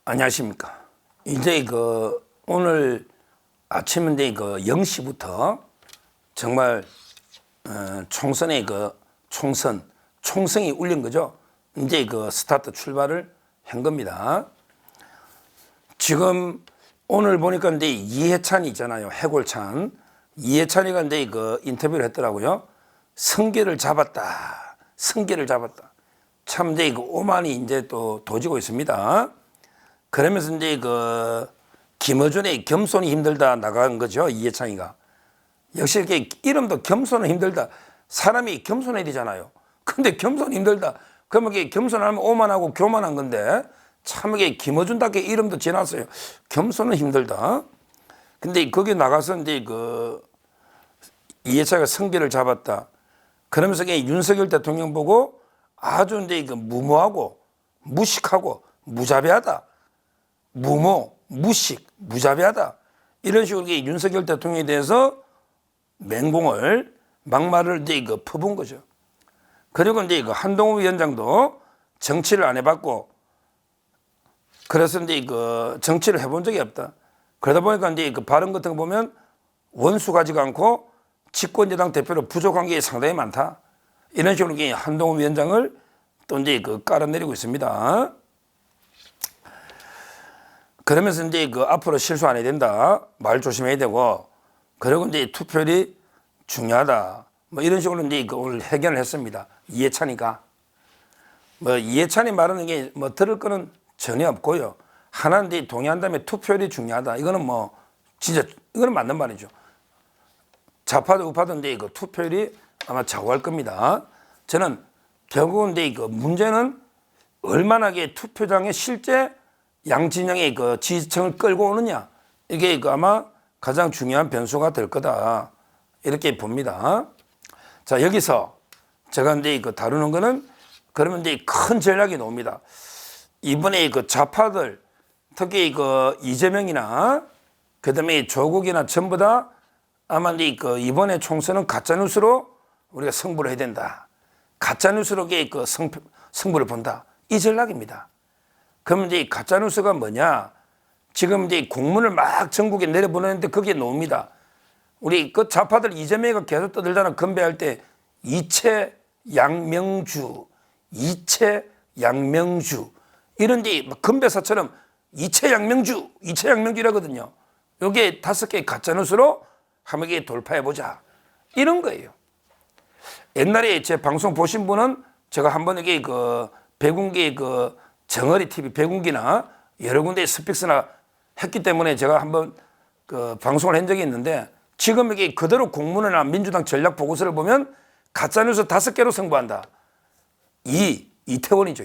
안녕하십니까. 이제 오늘 아침인데 0시부터 정말 총선의 총성이 울린 거죠. 이제 스타트 출발을 한 겁니다. 지금 오늘 보니까 이제 이해찬이 있잖아요. 해골찬. 이해찬이가 이제 인터뷰를 했더라고요. 성계를 잡았다. 성계를 잡았다. 참 이제 오만이 이제 또 도지고 있습니다. 그러면서 이제 김어준의 겸손이 힘들다 나간 거죠. 이해창이가. 역시 이렇게 이름도 겸손은 힘들다. 사람이 겸손해야 되잖아요. 근데 겸손 힘들다. 그러면 이게 겸손하면 오만하고 교만한 건데 참 이게 김어준답게 이름도 지났어요. 겸손은 힘들다. 근데 거기 나가서 이제 이해창이가 성계를 잡았다. 그러면서 윤석열 대통령 보고 아주 이제 무모하고 무식하고 무자비하다. 무모, 무식, 무자비하다. 이런 식으로 윤석열 대통령에 대해서 맹공을 막말을 이제 퍼본 거죠. 그리고 이제 한동훈 위원장도 정치를 안 해봤고, 그래서 이제 정치를 해본 적이 없다. 그러다 보니까 이제 발언 같은 거 보면 원수 가지가 않고 집권여당 대표로 부족한 게 상당히 많다. 이런 식으로 한동훈 위원장을 또 이제 깔아내리고 있습니다. 그러면서 이제 앞으로 실수 안 해야 된다. 말 조심해야 되고, 그리고 이제 투표율이 중요하다. 뭐 이런 식으로 이제 오늘 해견을 했습니다. 이해찬이가. 뭐 이해찬이 말하는 게 뭐 들을 거는 전혀 없고요. 하나 이제 동의한다면 투표율이 중요하다. 이거는 뭐 진짜 이거는 맞는 말이죠. 좌파도 우파도 이제 투표율이 아마 좌우할 겁니다. 저는 결국은 이제 문제는 얼마나 투표장에 실제 양 진영의 지지층을 끌고 오느냐. 이게 아마 가장 중요한 변수가 될 거다. 이렇게 봅니다. 자, 여기서 제가 이제 다루는 거는 그러면 이제 큰 전략이 나옵니다. 이번에 좌파들 특히 이재명이나 그다음에 조국이나 전부 다 아마 이제 이번에 총선은 가짜뉴스로 우리가 승부를 해야 된다. 가짜뉴스로 승부를 본다. 이 전략입니다. 그럼 이제 가짜뉴스가 뭐냐? 지금 이제 공문을 막 전국에 내려보내는데 거기에 나옵니다. 우리 좌파들 이재명이가 계속 떠들잖아. 건배할 때 이채 양명주, 이채 양명주 이런 데 건배사처럼 이채 양명주라거든요. 요게 5개의 가짜뉴스로 한번 돌파해보자. 이런 거예요. 옛날에 제 방송 보신 분은 제가 한번 이게 백운기 정어리 TV 백운기나 여러 군데 스픽스나 했기 때문에 제가 한번 방송을 한 적이 있는데 지금 이게 그대로 공문이나 민주당 전략 보고서를 보면 가짜뉴스 5개로 승부한다. 이태원이죠.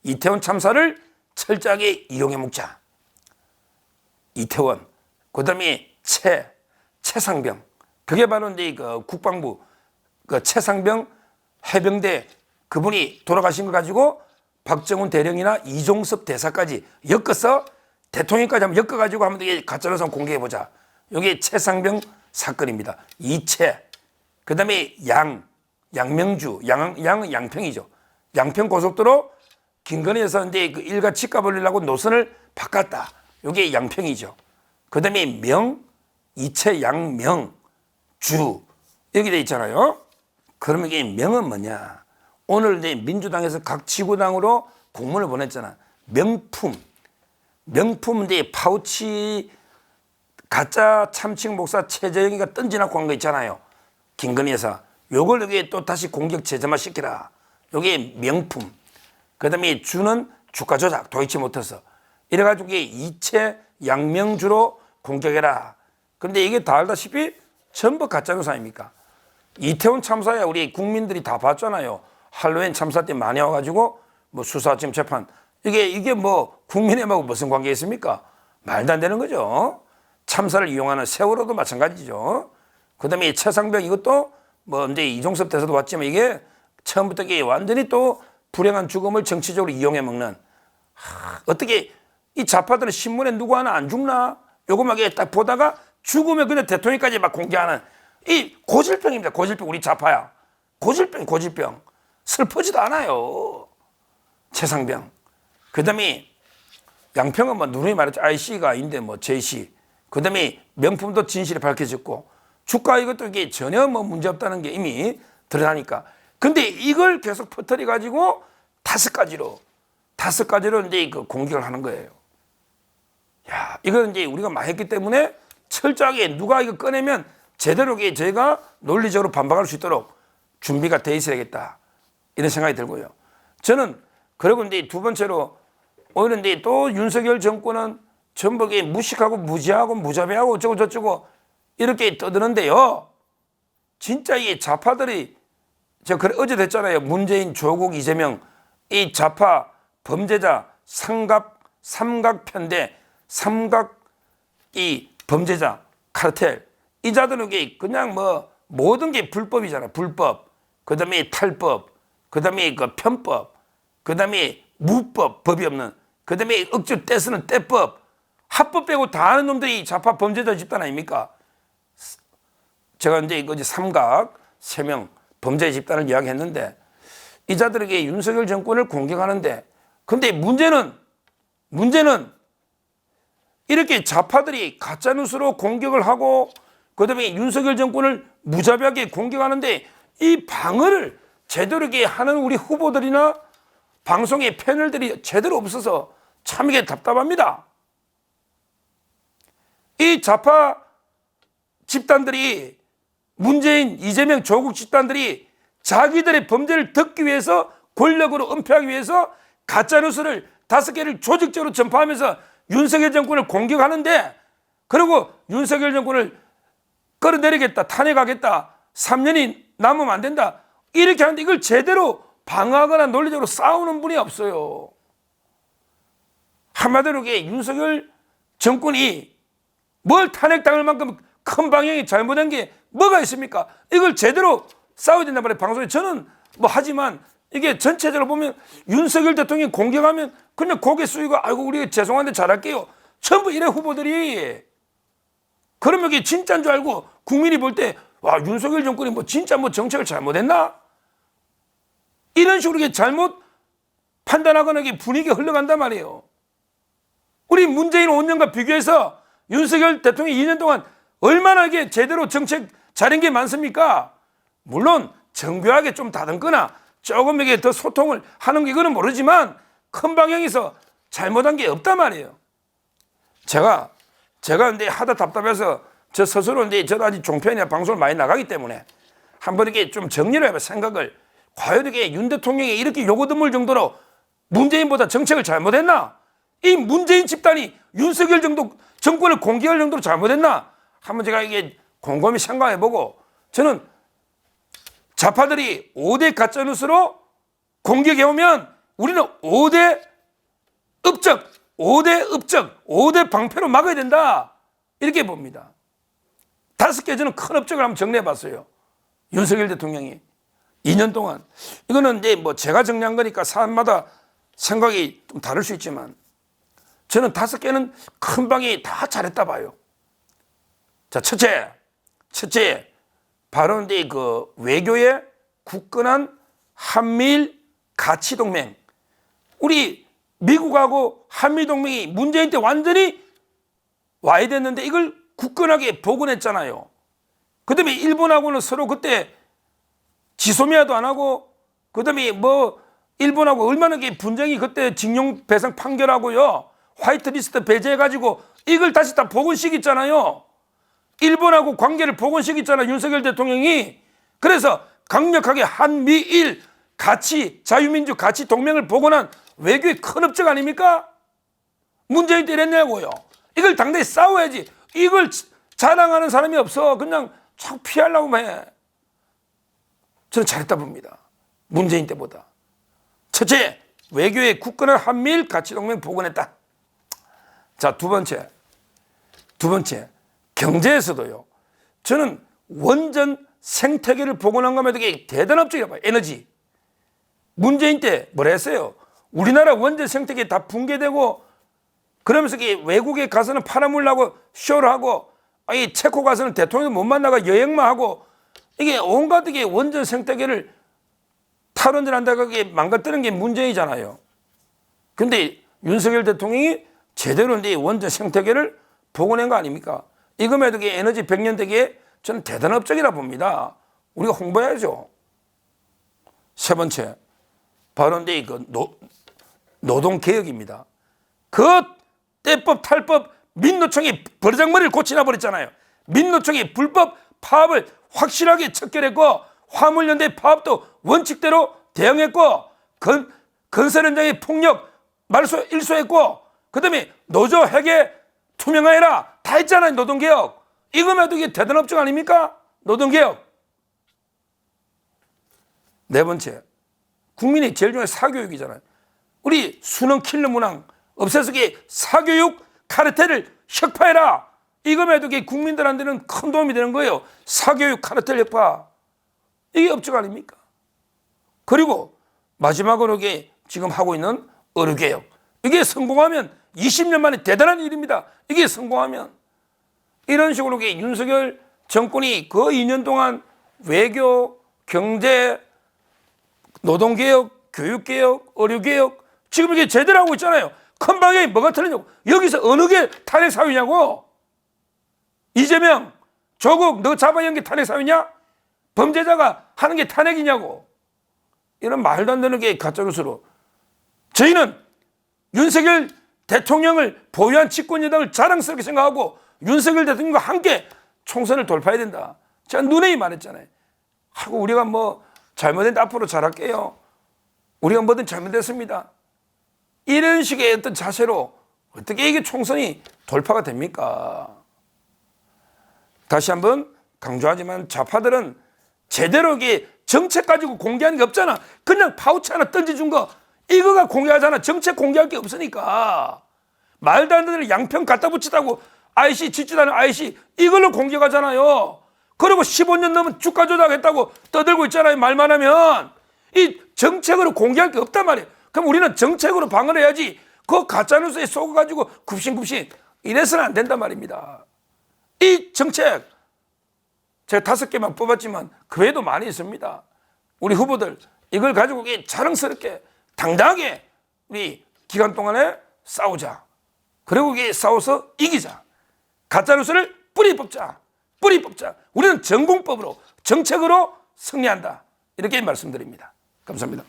이태원 참사를 철저하게 이용해 먹자. 이태원. 그 다음에 최상병. 그게 바로 이제 국방부 최상병 해병대 그분이 돌아가신 거 가지고 박정훈 대령이나 이종섭 대사까지 엮어서 대통령까지 한번 엮어가지고 한번 이게 가짜뉴스 공개해보자. 이게 최상병 사건입니다. 이채. 그 다음에 양명주. 양은 양평이죠. 양평 고속도로 김건희에서 이제 일가 집값 올리려고 노선을 바꿨다. 이게 양평이죠. 그 다음에 이채 양명주. 이렇게 돼 있잖아요. 그러면 이게 명은 뭐냐? 오늘 이제 민주당에서 각 지구당으로 공문을 보냈잖아. 명품 이제 파우치 가짜 참칭 목사 최재형이가 던지놓고 한 거 있잖아요. 김건희 여사. 요걸 여기에 또 다시 공격 제재만 시키라. 요게 명품. 그 다음에 주는 주가 조작, 도이치모터스. 이래가지고 이채 양명주로 공격해라. 근데 이게 다 알다시피 전부 가짜뉴스 아닙니까? 이태원 참사야 우리 국민들이 다 봤잖아요. 할로윈 참사 때 많이 와가지고 뭐 수사 지금 재판 이게 뭐 국민의하고 무슨 관계 있습니까? 말도 안 되는 거죠. 참사를 이용하는 세월호도 마찬가지죠. 그다음에 최상병 이것도 뭐 이제 이종섭 대사도 왔지만 이게 처음부터 이게 완전히 또 불행한 죽음을 정치적으로 이용해 먹는 어떻게 이 좌파들은 신문에 누구 하나 안 죽나? 요거만 딱 보다가 죽으면 그냥 대통령까지 막 공개하는 이 고질병입니다. 고질병 우리 좌파야. 고질병. 슬프지도 않아요. 최상병. 그 다음에 양평은 뭐 누누이 말했죠. IC가 아닌데 뭐 JC. 그다음에 명품도 진실이 밝혀졌고 주가 이것도 이게 전혀 뭐 문제 없다는 게 이미 드러나니까. 근데 이걸 계속 퍼뜨려 가지고 다섯 가지로 이제 그 공격을 하는 거예요. 야, 이건 이제 우리가 많이 했기 때문에 철저하게 누가 이거 꺼내면 제대로 저희가 논리적으로 반박할 수 있도록 준비가 돼 있어야겠다. 이런 생각이 들고요. 저는 그리고 이제 두 번째로 오히려 이제 또 윤석열 정권은 전부 무식하고 무지하고 무자비하고 어쩌고 저쩌고 이렇게 떠드는데요. 진짜 이 좌파들이 제가 어제도 했잖아요. 문재인, 조국, 이재명 이 좌파 범죄자 삼각편대 삼각 이 범죄자 카르텔 이 자들은 그냥 뭐 모든 게 불법이잖아. 불법. 그다음에 탈법. 그다음에 그 편법. 그다음에 무법 법이 없는. 그다음에 억지로 떼쓰는 떼법. 합법 빼고 다 하는 놈들이 좌파 범죄자 집단 아닙니까? 제가 이제 이거 삼각 세 명 범죄 집단을 이야기했는데 이 자들에게 윤석열 정권을 공격하는데 근데 문제는 이렇게 좌파들이 가짜뉴스로 공격을 하고 그다음에 윤석열 정권을 무자비하게 공격하는데 이 방어를 제대로 하는 우리 후보들이나 방송의 패널들이 제대로 없어서 참 이게 답답합니다. 이 좌파 집단들이 문재인, 이재명, 조국 집단들이 자기들의 범죄를 덮기 위해서 권력으로 은폐하기 위해서 가짜뉴스를 5개를 조직적으로 전파하면서 윤석열 정권을 공격하는데 그리고 윤석열 정권을 끌어내리겠다, 탄핵하겠다, 3년이 남으면 안 된다 이렇게 하는데 이걸 제대로 방어하거나 논리적으로 싸우는 분이 없어요. 한마디로 윤석열 정권이 뭘 탄핵당할 만큼 큰 방향이 잘못된 게 뭐가 있습니까? 이걸 제대로 싸워야 된단 말이에요. 방송에 저는 뭐 하지만 이게 전체적으로 보면 윤석열 대통령이 공격하면 그냥 고개 숙이고 아이고 우리 죄송한데 잘할게요. 전부 이래 후보들이. 그러면 이게 진짜인 줄 알고 국민이 볼 때 와 윤석열 정권이 뭐 진짜 뭐 정책을 잘못했나? 이런 식으로 이게 잘못 판단하거나 이게 분위기가 흘러간단 말이에요. 우리 문재인 5년과 비교해서 윤석열 대통령이 2년 동안 얼마나 이게 제대로 정책 잘한 게 많습니까? 물론 정교하게 좀 다듬거나 조금 이게 더 소통을 하는 게 그건 모르지만 큰 방향에서 잘못한 게 없단 말이에요. 제가 근데 하다 답답해서 저 스스로 이제 저도 아직 종편이나 방송을 많이 나가기 때문에 한번 이렇게 좀 정리를 해봐 생각을 과연 이게 윤 대통령이 이렇게 요거드물 정도로 문재인보다 정책을 잘못했나? 이 문재인 집단이 윤석열 정권을 공격할 정도로 잘못했나? 한번 제가 이게 곰곰이 생각해보고 저는 좌파들이 5대 가짜뉴스로 공격해오면 우리는 5대 업적, 5대 방패로 막아야 된다. 이렇게 봅니다. 5개 저는 큰 업적을 한번 정리해봤어요. 윤석열 대통령이 2년 동안. 이거는 이제 뭐 제가 정리한 거니까 사람마다 생각이 좀 다를 수 있지만 저는 5개는 큰 방이 다 잘했다 봐요. 자, 첫째, 바로 이제 그 외교의 굳건한 한미일 가치 동맹. 우리 미국하고 한미 동맹이 문재인 때 완전히 와야 됐는데 이걸 굳건하게 복원했잖아요. 그다음에 일본하고는 서로 그때 지소미아도 안 하고 그다음에 뭐 일본하고 얼마나 분쟁이 그때 징용 배상 판결하고요. 화이트리스트 배제해가지고 이걸 다시 다 복원시켰잖아요. 일본하고 관계를 복원시켰잖아요. 윤석열 대통령이. 그래서 강력하게 한미일 가치 자유민주 가치 동맹을 복원한 외교의 큰 업적 아닙니까? 문재인 때 이랬냐고요. 이걸 당당히 싸워야지. 이걸 자랑하는 사람이 없어. 그냥 자꾸 피하려고만 해. 저는 잘했다 봅니다. 문재인 때보다. 첫째, 외교의 굳건한 한미일 가치 동맹 복원했다. 자, 두 번째, 경제에서도요. 저는 원전 생태계를 복원한 거면 되게 대단한 업적이라고 봐요. 에너지. 문재인 때 뭐라 했어요? 우리나라 원전 생태계 다 붕괴되고 그러면서 외국에 가서는 파란물 나고 쇼를 하고 이 체코 가서는 대통령 못 만나고 여행만 하고 이게 온갖 게 원전 생태계를 탈원전한다고 망가뜨리는 게 문재인이잖아요. 근데 윤석열 대통령이 제대로 이제 원전 생태계를 복원한 거 아닙니까? 이거에도 에너지 100년 대계에 저는 대단한 업적이라 봅니다. 우리가 홍보해야죠. 세 번째, 바로 이제 노동개혁입니다. 그 때법 탈법 민노총이 버르장머리를 고치나 버렸잖아요. 민노총이 불법 파업을 확실하게 척결했고 화물연대 파업도 원칙대로 대응했고 건설 현장의 폭력 일소했고 그다음에 노조 회계 투명화해라 다 했잖아요. 노동개혁. 이거면 이게 대단한 업적 아닙니까? 노동개혁. 네 번째, 국민이 제일 중요한 사교육이잖아요. 우리 수능 킬러 문항 없애서 사교육 카르텔을 혁파해라. 이거면 이게 국민들한테는 큰 도움이 되는 거예요. 사교육 카르텔 혁파. 이게 업적 아닙니까? 그리고 마지막으로 이게 지금 하고 있는 의료개혁. 이게 성공하면 20년 만에 대단한 일입니다. 이게 성공하면. 이런 식으로 윤석열 정권이 그 2년 동안 외교, 경제, 노동개혁, 교육개혁, 의료개혁 지금 이게 제대로 하고 있잖아요. 큰 방향이 뭐가 틀리냐고. 여기서 어느 게 탄핵 사유냐고. 이재명, 조국 너 잡아연 게 탄핵 사유냐? 범죄자가 하는 게 탄핵이냐고. 이런 말도 안 되는 게 가짜뉴스로. 저희는 윤석열 대통령을 보유한 집권여당을 자랑스럽게 생각하고 윤석열 대통령과 함께 총선을 돌파해야 된다. 제가 누누이 말했잖아요. 하고 우리가 뭐 잘못했는데 앞으로 잘할게요. 우리가 뭐든 잘못했습니다. 이런 식의 어떤 자세로 어떻게 이게 총선이 돌파가 됩니까? 다시 한번 강조하지만 좌파들은 제대로 이게 정책 가지고 공개하는 게 없잖아. 그냥 파우치 하나 던져준 거 이거가 공개하잖아. 정책 공개할 게 없으니까. 말도 안 되는 양평 갖다 붙이다고 IC 짓지도 IC 이걸로 공개하잖아요. 그리고 15년 넘은 주가 조작했다고 떠들고 있잖아요. 말만 하면. 이 정책으로 공개할 게 없단 말이에요. 그럼 우리는 정책으로 방어를 해야지 그 가짜뉴스에 속아가지고 굽신굽신 이래서는 안 된단 말입니다. 이 정책 제가 5개만 뽑았지만 그 외에도 많이 있습니다. 우리 후보들 이걸 가지고 자랑스럽게 당당하게 우리 기간 동안에 싸우자. 그리고 싸워서 이기자. 가짜뉴스를 뿌리 뽑자. 뿌리 뽑자. 우리는 전공법으로 정책으로 승리한다. 이렇게 말씀드립니다. 감사합니다.